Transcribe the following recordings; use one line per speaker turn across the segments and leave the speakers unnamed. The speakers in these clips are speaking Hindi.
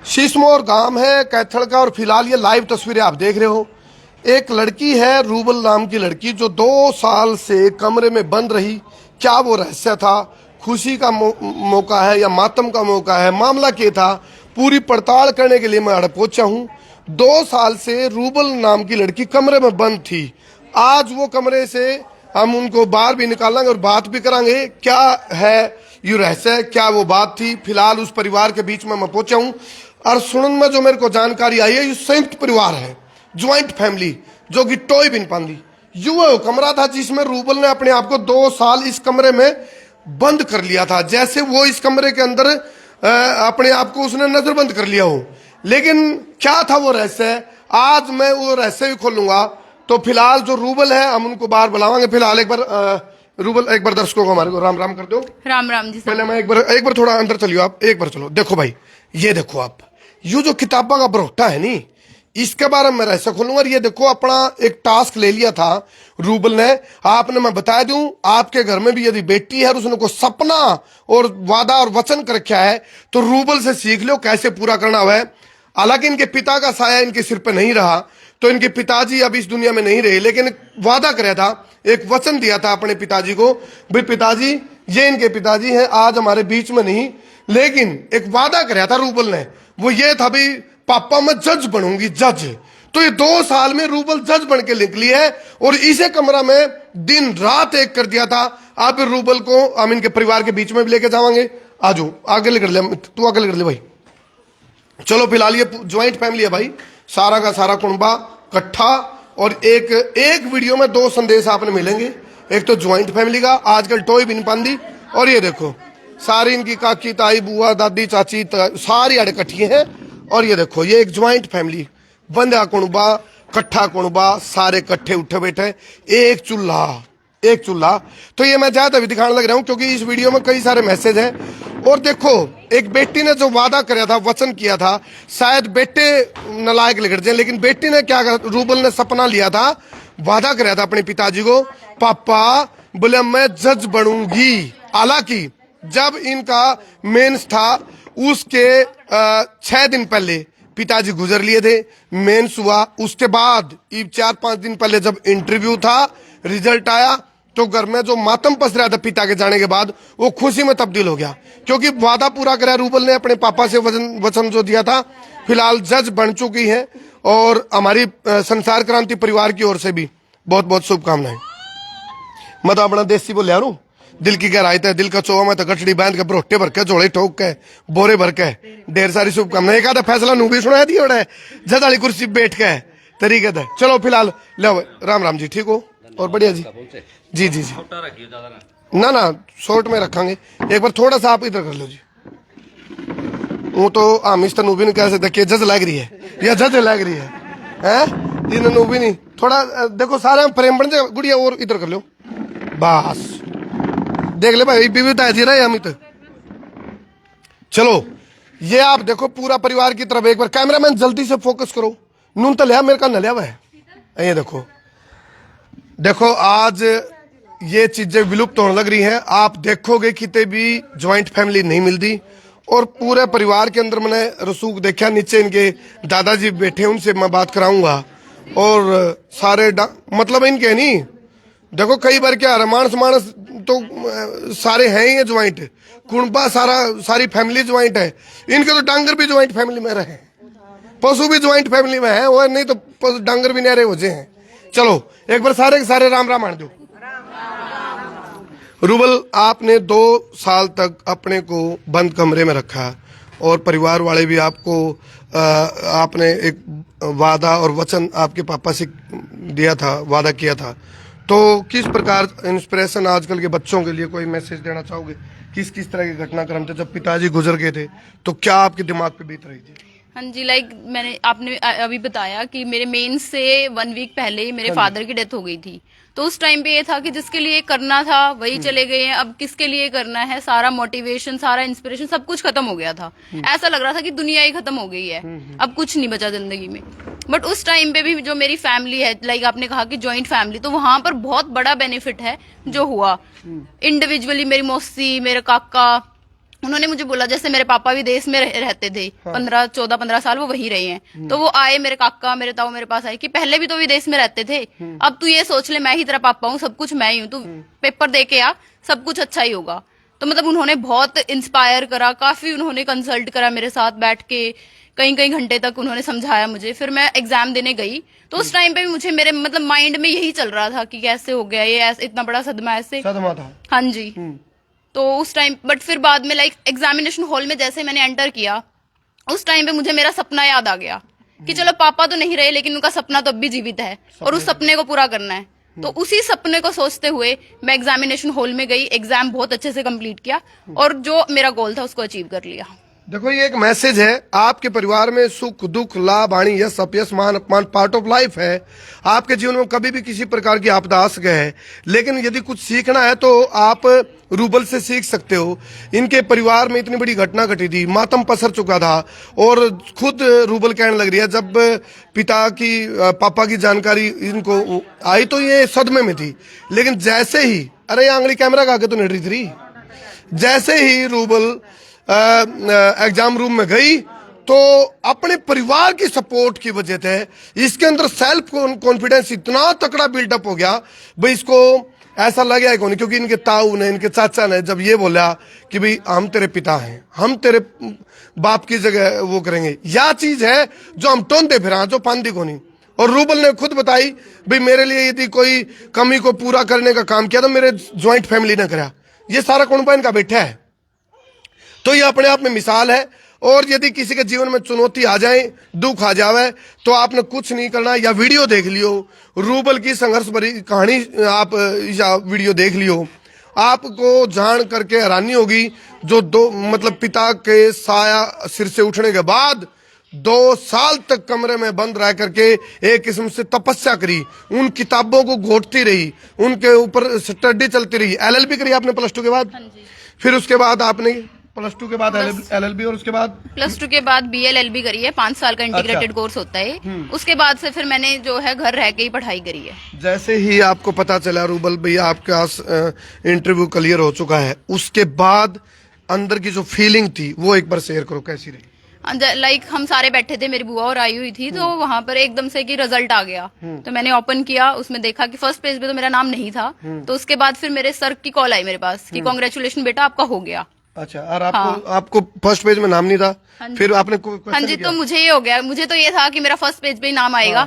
शीशमोर गांव है कैथल का और फिलहाल ये लाइव तस्वीरें आप देख रहे हो। एक लड़की है रूबल नाम की लड़की जो 2 साल से कमरे में बंद रही। क्या वो रहस्य था, खुशी का मौका है या मातम का मौका है, मामला क्या था, पूरी पड़ताल करने के लिए मैं अड़ पहुंचा हूं। 2 साल से रूबल नाम की लड़की कमरे में बंद थी। आज वो कमरे से हम उनको बाहर भी निकालेंगे और बात भी करांगे क्या है यू रहस्य, क्या वो बात थी। फिलहाल उस परिवार के बीच में मैं पहुंचा हूं और सुनन में जो मेरे को जानकारी आई है, ये संयुक्त परिवार है, ज्वाइंट फैमिली, जो कि टोई बिन पांदी युवा कमरा था जिसमें रूबल ने अपने आप को 2 साल इस कमरे में बंद कर लिया था। जैसे वो इस कमरे के अंदर अपने आप को उसने नजरबंद कर लिया हो। लेकिन क्या था वो रहस्य, आज मैं वो रहस्य भी खोलूंगा। तो फिलहाल जो रूबल है हम उनको बाहर बुलावांगे। फिलहाल एक बार रूबल एक बार दर्शकों को हमारे को राम राम कर दो।
राम राम जी।
पहले मैं एक बार थोड़ा अंदर चलियो, आप एक बार चलो। देखो भाई, ये देखो आप, ये जो किताबों का बरोटा है नी, इसके बारे में रहस्य खोलूंगा। और ये देखो अपना एक टास्क ले लिया था रूबल ने। आपने, मैं बता दूं, आपके घर में भी यदि बेटी है और उसने को सपना और वादा और वचन कर रखा है तो रूबल से सीख लो कैसे पूरा करना हुआ है। हालांकि इनके पिता का साया इनके सिर पे नहीं रहा, तो इनके पिताजी अब इस दुनिया में नहीं रहे, लेकिन वादा कराया था, एक वचन दिया था अपने पिताजी को, भाई पिताजी ये इनके पिताजी हैं, आज हमारे बीच में नहीं, लेकिन एक वादा कराया था रूबल ने। वो ये था भाई पापा मैं जज बनूंगी, जज। तो ये 2 साल में रूबल जज बन के निकली है और इसे कमरा में दिन रात एक कर दिया था। आप रूबल को हम इनके परिवार के बीच में भी लेके जावांगे। आजो आगे लेकर ले, तू आगे लेकर ले भाई। चलो फिलहाल ये ज्वाइंट फैमिली है भाई, सारा का सारा कुंबा इकट्ठा। और एक वीडियो में 2 संदेश आपने मिलेंगे। एक तो ज्वाइंट फैमिली का, आजकल टोई बिन पांदी, और ये देखो सारी इनकी काकी ताई बुआ दादी चाची सारी अड़ इकट्ठी हैं। और ये देखो ये एक ज्वाइंट फैमिली, बंदा कुणबा कट्ठा कुणबा, सारे इकट्ठे उठे बैठे, एक चूल्हा। तो ये मैं ज्यादा भी दिखाने लग रहा हूं क्योंकि इस वीडियो में कई सारे मैसेज हैं। और देखो एक बेटी ने जो वादा कराया था, वचन किया था, शायद बेटे नालायक लिखट जाए, लेकिन बेटी ने क्या करा, रूबल ने सपना लिया था, वादा कराया था अपने पिताजी को, पापा बोले मैं जज बनूंगी। हालांकि जब इनका मेंस था उसके 6 दिन पहले पिताजी गुजर लिए थे, मेंस हुआ, उसके बाद 4-5 दिन पहले जब इंटरव्यू था, रिजल्ट आया, तो घर में जो मातम पस रहा था पिता के जाने के बाद, वो खुशी में तब्दील हो गया क्योंकि वादा पूरा करा रूबल ने अपने पापा से, वचन जो दिया था। फिलहाल जज बन चुकी है और हमारी संसार क्रांति परिवार की ओर से भी बहुत बहुत शुभकामनाएं। मैं तो अपना देसी बोल रू, दिल की गहराई है, दिल का चोवा में तो गठड़ी बांध के भरोटे भर के, झोले ठोक के, बोरे भर के, ढेर सारी शुभकामनाएं। एक आधा फैसला नू भी सुना दिया जज वाली कुर्सी बैठ के तरीके से। चलो फिलहाल ले राम राम जी, ठीक हो और बढ़िया जी। जी जी जी, ना शॉर्ट में रखेंगे। एक बार थोड़ा सा आप इधर कर लो जी। वो तो हम इस तनू भी नहीं कह सकते कि जज लग रही है या जज लग रही है इन भी नहीं। थोड़ा देखो सारे प्रेम बन जाए गुड़िया, और इधर कर लो बस। देख ले भाई विविधता जी रहे अमित। चलो ये आप देखो पूरा परिवार की तरफ एक बार, कैमरामैन जल्दी से फोकस करो। नून तो लिया मेरे का न लिया हुआ है। ये देखो आज ये चीजें विलुप्त होने लग रही हैं। आप देखोगे कितने भी ज्वाइंट फैमिली नहीं मिलती। और पूरे परिवार के अंदर मैंने रसूख देखा, नीचे इनके दादाजी बैठे, उनसे मैं बात कराऊंगा। और सारे मतलब इनके नहीं, देखो कई बार क्या मानस तो सारे हैं ही ज्वाइंट, कुणबा सारी फैमिली ज्वाइंट है। इनके तो डांगर भी ज्वाइंट फैमिली में रहे, पशु भी ज्वाइंट फैमिली में है, और नहीं तो डांगर भी नहरे हो जाए हैं। चलो एक बार सारे के सारे राम राम आण दो। रूबल आपने 2 साल तक अपने को बंद कमरे में रखा और परिवार वाले भी आपको आपने एक वादा और वचन आपके पापा से दिया था, वादा किया था। तो किस प्रकार इंस्पिरेशन आजकल के बच्चों के लिए कोई मैसेज देना चाहोगे? किस किस तरह के घटनाक्रम थे जब पिताजी गुजर गए थे, तो क्या आपके दिमाग पे बीत रही थी?
हाँ जी, आपने अभी बताया कि मेरे मेंस से 1 वीक पहले ही मेरे फादर की डेथ हो गई थी। तो उस टाइम पे ये था कि जिसके लिए करना था वही चले गए हैं, अब किसके लिए करना है, सारा मोटिवेशन, सारा इंस्पिरेशन सब कुछ खत्म हो गया था। ऐसा लग रहा था कि दुनिया ही खत्म हो गई है, अब कुछ नहीं बचा जिंदगी में। बट उस टाइम पे भी जो मेरी फैमिली है, आपने कहा कि ज्वाइंट फैमिली, तो वहां पर बहुत बड़ा बेनिफिट है जो हुआ। इंडिविजुअली मेरी मौसी, मेरे काका उन्होंने मुझे बोला, जैसे मेरे पापा भी देश में रहते थे, 15 साल वो वहीं रहे हैं, तो वो आए, मेरे काका मेरे ताऊ मेरे पास आए कि पहले भी तो विदेश में रहते थे, अब तू ये सोच ले मैं ही तेरा पापा हूँ, सब कुछ मैं ही हूँ, तू पेपर दे के आ, सब कुछ अच्छा ही होगा। तो मतलब उन्होंने बहुत इंस्पायर करा, काफी उन्होंने कंसल्ट करा मेरे साथ बैठ के, कई कई घंटे तक उन्होंने समझाया मुझे। फिर मैं एग्जाम देने गई, तो उस टाइम पे भी मुझे मेरे मतलब माइंड में यही चल रहा था कि कैसे हो गया ये, इतना बड़ा सदमा ऐसे।
सदमा था।
हाँ जी। तो उस टाइम बट फिर बाद में लाइक एग्जामिनेशन हॉल में जैसे मैंने एंटर किया, उस टाइम पे मुझे मेरा सपना याद आ गया कि चलो पापा तो नहीं रहे लेकिन उनका सपना तो अब भी जीवित है और उस सपने को पूरा करना है। तो उसी सपने को सोचते हुए मैं एग्जामिनेशन हॉल में गई, एग्जाम बहुत अच्छे से कंप्लीट किया और जो मेरा गोल था उसको अचीव कर लिया।
देखो ये एक मैसेज है, आपके परिवार में सुख दुख लाभ हानि यश अपयश मान अपमान पार्ट ऑफ लाइफ है। आपके जीवन में कभी भी किसी प्रकार की आपदा आ सके है, लेकिन यदि कुछ सीखना है तो आप रूबल से सीख सकते हो। इनके परिवार में इतनी बड़ी घटना घटी थी, मातम पसर चुका था और खुद रूबल कहने लग रही है जब पापा की जानकारी इनको आई तो ये सदमे में थी, लेकिन जैसे ही अरे आंगली कैमरा का आगे तो नहीं रही थी, जैसे ही रूबल एग्जाम रूम में गई तो अपने परिवार की सपोर्ट की वजह से इसके अंदर सेल्फ कॉन्फिडेंस इतना तकड़ा बिल्डअप हो गया भाई, इसको ऐसा लगा कौन, क्योंकि इनके ताऊ ने इनके चाचा ने जब ये बोला कि भाई हम तेरे पिता हैं, हम तेरे बाप की जगह वो करेंगे, यह चीज है जो हम टोंदे फिरा जो पांदी को नहीं। और रूबल ने खुद बताई भाई मेरे लिए यदि कोई कमी को पूरा करने का काम किया तो मेरे ज्वाइंट फैमिली ने करा, ये सारा कुनबा इनका बेटा है। तो ये अपने आप में मिसाल है। और यदि किसी के जीवन में चुनौती आ जाए, दुख आ जावे, तो आपने कुछ नहीं करना, या वीडियो देख लियो रूबल की संघर्ष भरी कहानी, आप या वीडियो देख लियो, आपको जान करके हैरानी होगी। जो मतलब पिता के साया सिर से उठने के बाद 2 साल तक कमरे में बंद रह करके एक किस्म से तपस्या करी, उन किताबों को घोटती रही, उनके ऊपर स्टडी चलती रही। LLB करी आपने +2 के बाद? फिर उसके बाद आपने +2 के बाद LLB और उसके बाद
+2 के बाद BLLB करी है, 5 साल का इंटीग्रेटेड कोर्स होता है। उसके बाद से फिर मैंने जो है घर रह के ही पढ़ाई करी है।
जैसे ही आपको पता चला रूबल भैया आपका इंटरव्यू क्लियर हो चुका है, उसके बाद अंदर की जो फीलिंग थी वो एक बार शेयर करो, कैसी रही?
लाइक हम सारे बैठे थे, मेरी बुआ और आई हुई थी, तो वहां पर एकदम से कि रिजल्ट आ गया। तो मैंने ओपन किया, उसमें देखा कि फर्स्ट पेज पे तो मेरा नाम नहीं था। तो उसके बाद फिर मेरे सर की कॉल आई मेरे पास कि कांग्रेचुलेशन बेटा आपका हो गया।
अच्छा, और आपको फर्स्ट पेज में नाम नहीं था? फिर आपने
हाँ जी, तो मुझे ये हो गया, मुझे तो ये था कि मेरा फर्स्ट पेज पे ही नाम आएगा।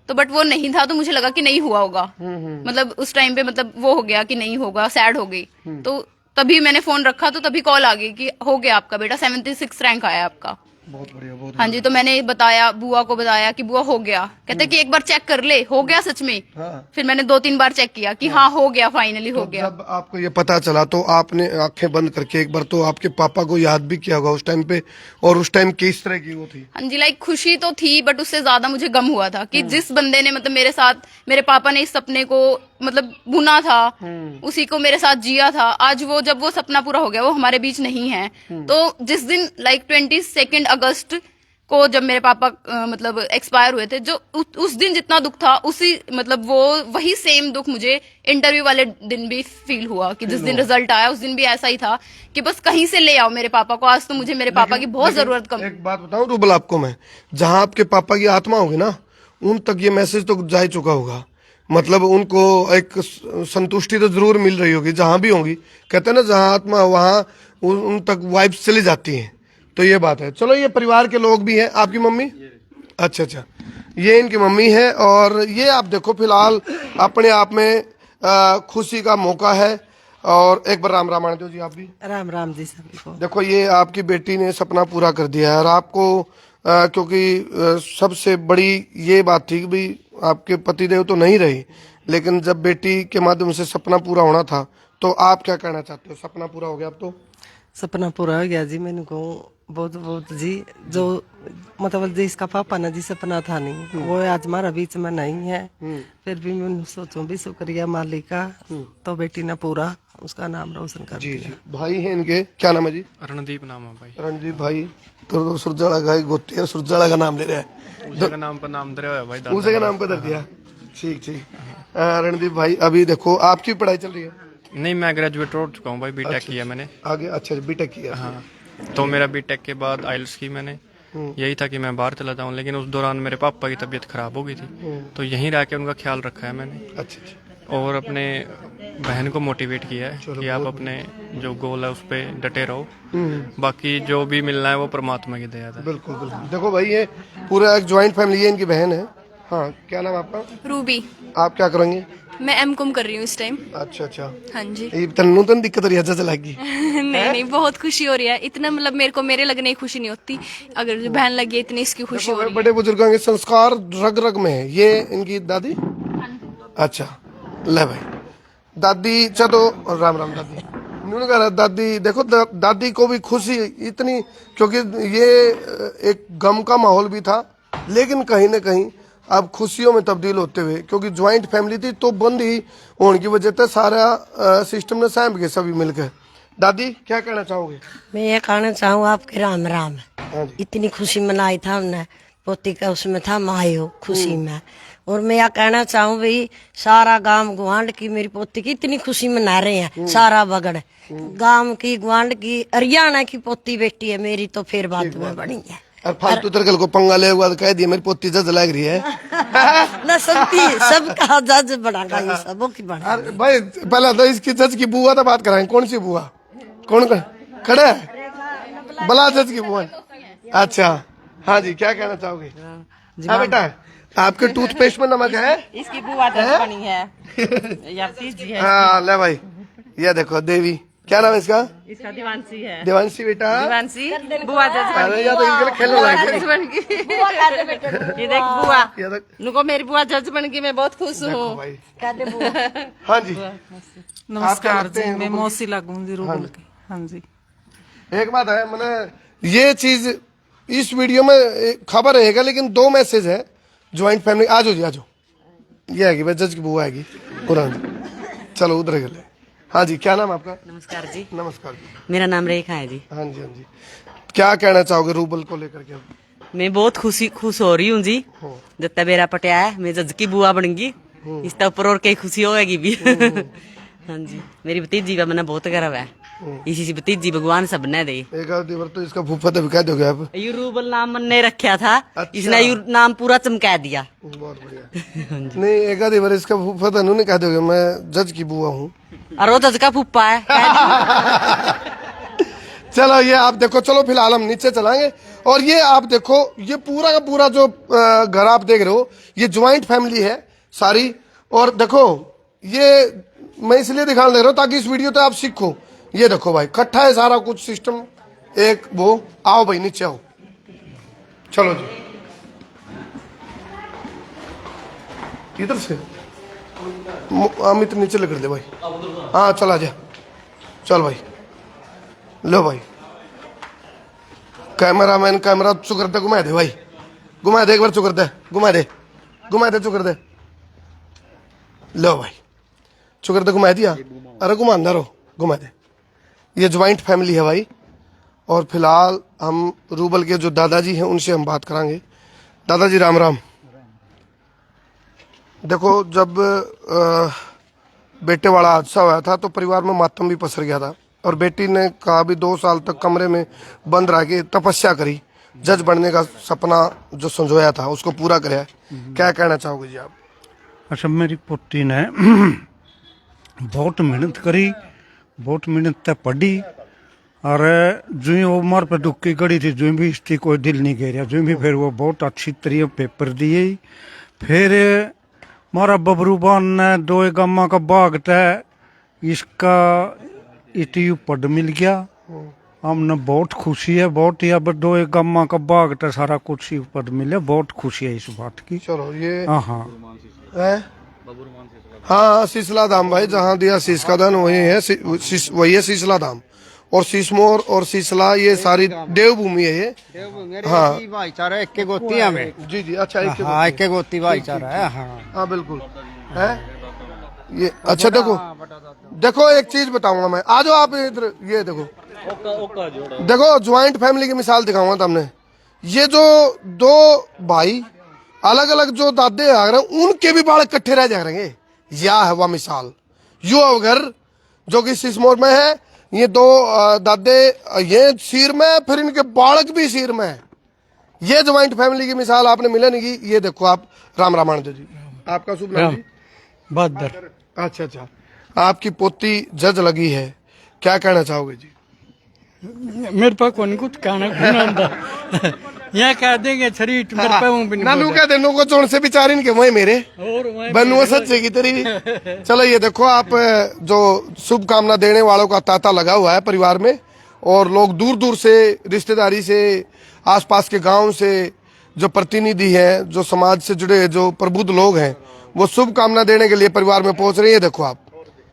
तो बट वो नहीं था, तो मुझे लगा कि नहीं हुआ होगा। मतलब उस टाइम पे मतलब वो हो गया कि नहीं होगा, सैड हो गई। तो तभी मैंने फोन रखा, तो तभी कॉल आ गई कि हो गया आपका बेटा, 76 रैंक आया आपका।
बहुत बढ़िया, बहुत
हाँ जी। तो मैंने बताया, बुआ को बताया कि बुआ हो गया। कहते कि एक बार चेक कर ले, हो गया सच में। फिर मैंने 2-3 बार चेक किया कि हाँ हो गया, फाइनली हो गया।
जब आपको ये पता चला तो आपने आंखें बंद करके एक बार तो आपके पापा को याद भी किया होगा उस टाइम पे, और उस टाइम किस तरह की वो थी?
हाँ जी, लाइक खुशी तो थी, बट उससे ज्यादा मुझे गम हुआ था कि जिस बंदे ने मतलब मेरे साथ, मेरे पापा ने इस सपने को मतलब बुना था, उसी को मेरे साथ जिया था, आज वो जब वो सपना पूरा हो गया, वो हमारे बीच नहीं है। तो जिस दिन लाइक 22 अगस्त को जब मेरे पापा मतलब एक्सपायर हुए थे, जो उस दिन जितना दुख था, उसी मतलब वो वही सेम दुख मुझे इंटरव्यू वाले दिन भी फील हुआ कि जिस दिन रिजल्ट आया उस दिन भी ऐसा ही था कि बस कहीं से ले आओ मेरे पापा को। आज तो मुझे मेरे पापा की बहुत जरूरत कम।
एक बात बताऊं रूबल आपको मैं, जहां आपके पापा की आत्मा होगी ना, उन तक ये मैसेज तो जा ही चुका होगा। मतलब उनको एक संतुष्टि तो जरूर मिल रही होगी जहां भी होंगी। कहते हैं ना जहां आत्मा वहां उन तक वाइब्स चली जाती हैं, तो ये बात है। चलो ये परिवार के लोग भी हैं। आपकी मम्मी? अच्छा अच्छा, ये इनकी मम्मी है। और ये आप देखो फिलहाल अपने आप में खुशी का मौका है। और एक बार राम राम आनंद जी, आप भी
राम राम जी सभी को।
देखो ये आपकी बेटी ने सपना पूरा कर दिया है, और आपको क्योंकि सबसे बड़ी ये बात थी कि भाई आपके पतिदेव तो नहीं रही, लेकिन जब बेटी के माध्यम से सपना पूरा होना था, तो आप क्या कहना चाहते हो? सपना पूरा हो गया, अब तो
सपना पूरा हो गया जी। मैंने को बहुत बहुत जी, जो मतलब जिसका पापा ना जी सपना था नहीं, वो आज हमारा बीच में नहीं है। फिर भी मैं सोचूं भी शुक्रिया मालिक का, तो बेटी ने पूरा उसका नाम रोशन कर
जी
दिया।
जी। भाई है इनके, क्या नाम है जी?
रणदीप नाम है भाई।
रणदीप भाई तो सुरजाला का गोती है, सुरजाला का नाम ले रहा है,
उसी का नाम पर नाम दे रहा है भाई,
उसे का नाम पे दे दिया। ठीक ठीक। रणदीप भाई अभी देखो आपकी पढ़ाई चल रही है?
नहीं, मैं ग्रेजुएट हो चुका हूँ भाई, बीटेक किया मैंने।
आगे अच्छा बीटेक किया।
हाँ, तो मेरा बीटेक के बाद आइल्स की मैंने। यही था कि मैं बाहर चला जाऊँ, लेकिन उस दौरान मेरे पापा की तबीयत खराब हो गई थी, तो यहीं रह के उनका ख्याल रखा है मैंने।
अच्छा अच्छा।
और अपने बहन को मोटिवेट किया है कि आप अपने जो गोल है उस पर डटे रहो, बाकी जो भी मिलना है वो परमात्मा की दया है।
बिल्कुल बिल्कुल। देखो भाई ये पूरा एक ज्वाइंट फैमिली है, इनकी बहन है। हाँ, क्या नाम है आपका?
रूबी।
आप क्या करेंगे?
मैं एमकॉम कर रही हूँ इस टाइम।
अच्छा अच्छा।
हाँ जी।
ये तन्नू तन दिक्कत हो रही है, जैसे लगी।
नहीं, बहुत खुशी हो रही है। इतना मतलब मेरे को मेरे लगने की खुशी नहीं होती, अगर जो बहन लगी है इतनी इसकी खुशी हो रही है।
बड़े बुजुर्गों के संस्कार रग रग में है। ये इनकी दादी। अच्छा ले भाई, दादी चलो राम राम दादी। उन्होंने कहा दादी देखो दादी को भी खुशी इतनी, क्योंकि ये एक गम का माहौल भी था, लेकिन कहीं ना कहीं अब खुशियों में तब्दील होते हुए, क्योंकि ज्वाइंट फैमिली थी तो बंद ही होने की वजह से सारा सिस्टम ने सहम के सभी मिलकर। दादी क्या कहना चाहोगे?
मैं ये कहना चाहूँ आपके राम राम।
हाँ जी।
इतनी खुशी मनाई था हमने, पोती का उसमें था मायो खुशी में। और मैं यह कहना चाहूँ भाई, सारा गांव गुआंढ की मेरी पोती की इतनी खुशी मना रहे हैं, सारा बगड़ गांव की गुआंढ की हरियाणा की पोती बेटी है मेरी, तो फिर बात में बनी है।
और फालतू तरकल को पंगा ले हुआ कह दिया मेरी पोती जज लग रही है।
ना सबका जज बनागा, ये सबों की बना।
अरे भाई पहला तो इसकी जज की बुआ तो बात कराएं। कौन सी बुआ? कौन खड़े है? बला जज की बुआ। अच्छा हाँ जी, क्या कहना चाहोगे? हाँ बेटा, आपके टूथपेस्ट में नमक है?
इसकी बुआ जज बनी है या जी है।
हाँ ले भाई, ये देखो देवी, क्या नाम है इसका?
इसका दीवानसी है।
देवांशी बेटा।
दीवानसी बुआ जज बन
अरे यार तो इनके लिए खेलने लगे।
बन गई। ये देख बुआ,
ये देख
नुको मेरी बुआ जज बन गई, मैं बहुत खुश हूँ।
भाई। हाँ जी
नमस्कार
लगते
जी,
हैं
मैं
रूबल?
मौसी लागू जी रूबल की। हाँ जी।
एक बात है, मैंने ये चीज इस वीडियो में एक खबर रहेगा, लेकिन दो मैसेज है ज्वाइंट फैमिली। आ जाओ जी आ जाओ, ये आएगी भाई जज की बुआ आएगी पुरानी। चलो उधर गए। हाँ जी, क्या नाम आपका?
नमस्कार जी,
नमस्कार जी।
मेरा नाम रेखा है जी।
हाँ जी हाँ जी, क्या कहना चाहोगे रूबल को लेकर के?
मैं बहुत खुश हो रही हूँ जी, जब मेरा पटिया है, मैं जज की बुआ बनूंगी, इसके ऊपर और कई खुशी होगी भी। हाँ जी, मेरी भतीजी का मैंने बहुत गर्व है, इसी से भतीजी भगवान सबने दी।
एक आधी बार तो इसका फूफा तो कह दोगे आप।
यू रूबल नाम मन ने रखा था।
अच्छा।
इसने यू नाम पूरा चमका दिया।
बहुत बढ़िया। नहीं एक आधी बार इसका फूफा तो नहीं कह दोगे मैं जज की बुआ हूँ।
और वो जज का फूफा है।
चलो ये आप देखो, चलो फिलहाल हम नीचे चलाएंगे। और ये आप देखो, ये पूरा का पूरा जो घर आप देख रहे हो, ये ज्वाइंट फैमिली है सारी। और देखो ये मैं इसलिए दिखाने दे रहा हूँ ताकि इस वीडियो तो आप सीखो। ये देखो भाई, इकट्ठा है सारा कुछ सिस्टम। एक वो आओ भाई नीचे आओ, चलो जी इधर से अमित नीचे लेकर दे भाई। हाँ चला जा, चल भाई लो भाई। कैमरामैन कैमरा चुकर दे, घुमा दे भाई, घुमा दे एक बार, चुकर दे, घुमा दे, घुमा दे, चुकर दे। लो भाई चुकर दे, घुमा दिया। अरे घुमा अंदर हो, घुमा दे। ये ज्वाइंट फैमिली है भाई। और फिलहाल हम रूबल के जो दादाजी हैं उनसे हम बात करांगे। दादाजी राम राम। देखो जब बेटे वाला हादसा हुआ था तो परिवार में मातम भी पसर गया था, और बेटी ने कहा भी 2 साल तक कमरे में बंद रह के तपस्या करी, जज बनने का सपना जो संजोया था उसको पूरा कराया। क्या कहना चाहोगे जी आप?
अच्छा, मेरी पोती ने बहुत मेहनत करी, बहुत मेहनत तक पढ़ी, और जो उम्र पर दुखी गड़ी थी, जो भी इसकी कोई दिल नहीं कह रहा, जो भी फिर वो बहुत अच्छी तरीके पेपर दिए। फिर मारा बबरूबान ने 2 गम्मा का बाग था, इसका इतनी पद मिल गया, हमने बहुत खुशी है, बहुत ही। अब 2 गम्मा का बाग था, सारा कुछ ही पद मिले, बहुत खुशी है इस बात की।
चलो ये
हाँ हाँ
हाँ शीशला धाम भाई, जहाँ दिया शीश का दान वही है, वही है शीशला धाम। और शीशमोर और शीशला ये सारी देवभूमि है ये। हाँ
भाईचारा एक के गोती हमें।
जी जी अच्छा,
हाँ एक के गोती भाईचारा है। हाँ
हाँ बिल्कुल है ये। अच्छा देखो देखो एक चीज बताऊंगा मैं, आ जाओ आप इधर। ये देखो देखो ज्वाइंट फैमिली की मिसाल दिखाऊंगा तुमने। ये जो 2 भाई अलग अलग जो दादे आ रहे हैं, उनके भी बाल इकट्ठे रह जा रहे हैं। यह है वह मिसाल। यो घर जो कि सिसमौर में है। ये दो दादे ये सिर में, फिर इनके बालक भी सिर में है। ये ज्वाइंट फैमिली की मिसाल आपने मिलने की। ये देखो आप, राम रामायण जी, आपका शुभ नाम जी?
बहादुर।
अच्छा अच्छा, आपकी पोती जज लगी है, क्या कहना चाहोगे जी?
मेरे पास कौन कुछ कहना नहीं यहाँ कह देंगे शरीर मेरे पे भी नहीं
नानू क्या देनों को चोण से बिचारी इनके वही मेरे बनू सच्चे की तेरी भी। चलो ये देखो आप, जो शुभकामना देने वालों का तांता लगा हुआ है परिवार में, और लोग दूर दूर से, रिश्तेदारी से, आसपास के गांव से जो प्रतिनिधि हैं, जो समाज से जुड़े जो प्रबुद्ध लोग हैं, वो शुभकामना देने के लिए परिवार में पहुंच रहे हैं। ये देखो आप,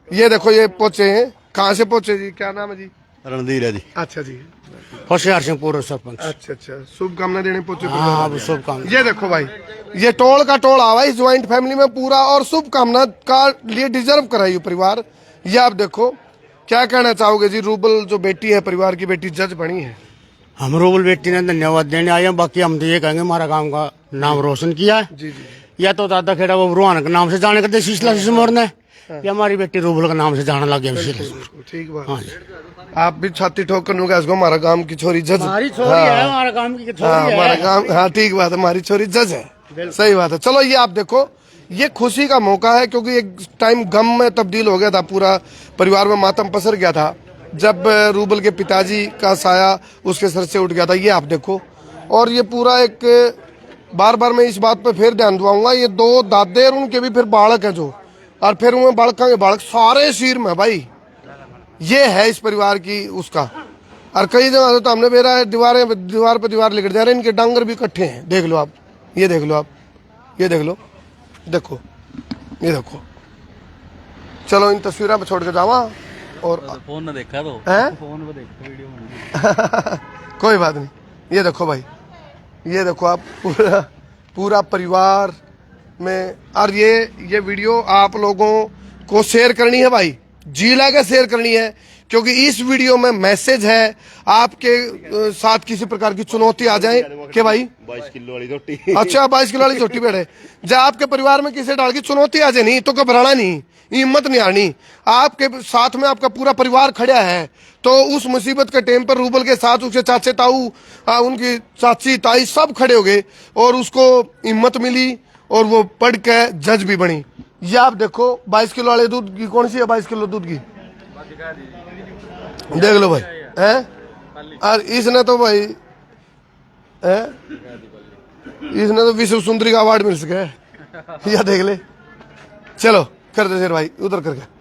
ये देखो ये पहुंचे हैं। कहाँ से पहुंचे जी? क्या नाम है जी?
रणधीर है जी,
अच्छा जी,
होशियार सिंह पूर्व सरपंच।
अच्छा अच्छा, शुभकामना देने पहुंचे।
हाँ शुभकामना।
ये देखो भाई, ये टोल का टोल आवा इस ज्वाइंट फैमिली में पूरा, और शुभकामना का लिए डिजर्व कराई परिवार। ये आप देखो, क्या कहना चाहोगे जी? रूबल जो बेटी है, परिवार की बेटी, जज बनी है।
हम रूबल बेटी ने धन्यवाद देने आए हैं। बाकी हम तो ये कहेंगे हमारा गांव का नाम रोशन किया है।
जी जी,
या तो दादा खेड़ा वो रूहान के नाम से जाने करते शीशला सिसमौर ने, या हमारी बेटी रूबल के नाम से जाने लग गया शीशला।
ठीक बात।
हाँ जी,
आप भी छाती ठोक कर नुगा इसको, हमारा गांव की छोरी जज।
हमारी छोरी है, हमारा गांव की
हाँ,
छोरी
हमारा
है।
गांव, हाँ ठीक बात है, हमारी छोरी जज है। सही बात है। चलो ये आप देखो, ये खुशी का मौका है, क्योंकि एक टाइम गम में तब्दील हो गया था, पूरा परिवार में मातम पसर गया था जब रूबल के पिताजी का साया उसके सर से उठ गया था। ये आप देखो, और ये पूरा एक, बार बार मैं इस बात पे फिर ध्यान दुआऊंगा, ये दो दादे और उनके भी फिर बालक है जो, और फिर उनमें बालका के बालक सारे सिर में भाई। ये है इस परिवार की उसका। और कई जगह तो हमने बेरा है, दीवार पे दीवार लिखट जा रहे हैं, इनके डांगर भी इकट्ठे हैं। देख लो आप, ये देख लो आप, ये देख लो, देखो ये देखो। चलो इन तस्वीरों पे छोड़ के जावा, और
फोन में देखा तो
है
फोन में देखा वीडियो में।
कोई बात नहीं। ये देखो भाई, ये देखो आप, पूरा परिवार में। और ये वीडियो आप लोगों को शेयर करनी है भाई, जी लगा शेयर करनी है, क्योंकि इस वीडियो में मैसेज है। आपके साथ किसी प्रकार की चुनौती आ जाए कि भाई
22 किलो वाली रोटी।
अच्छा 22 किलो वाली छोटी बेड़े, जब आपके परिवार में किसी डाल की चुनौती आ जाए, नहीं तो घबराना नहीं, हिम्मत नहीं आनी। आपके साथ में आपका पूरा परिवार खड़ा है, तो उस मुसीबत के टाइम पर रूबल के साथ उसके चाचे ताऊ, उनकी चाची ताई सब खड़े हो गए, और उसको हिम्मत मिली, और वो पढ़ के जज भी बनी। ये आप देखो, 22 किलो वाले दूध की कौन सी है? 22 किलो दूध की देख लो भाई, हैं? और इसने तो भाई हैं, इसने तो विश्व सुंदरी का अवार्ड मिल सके, या देख ले। चलो कर दे शेर भाई, उधर करके।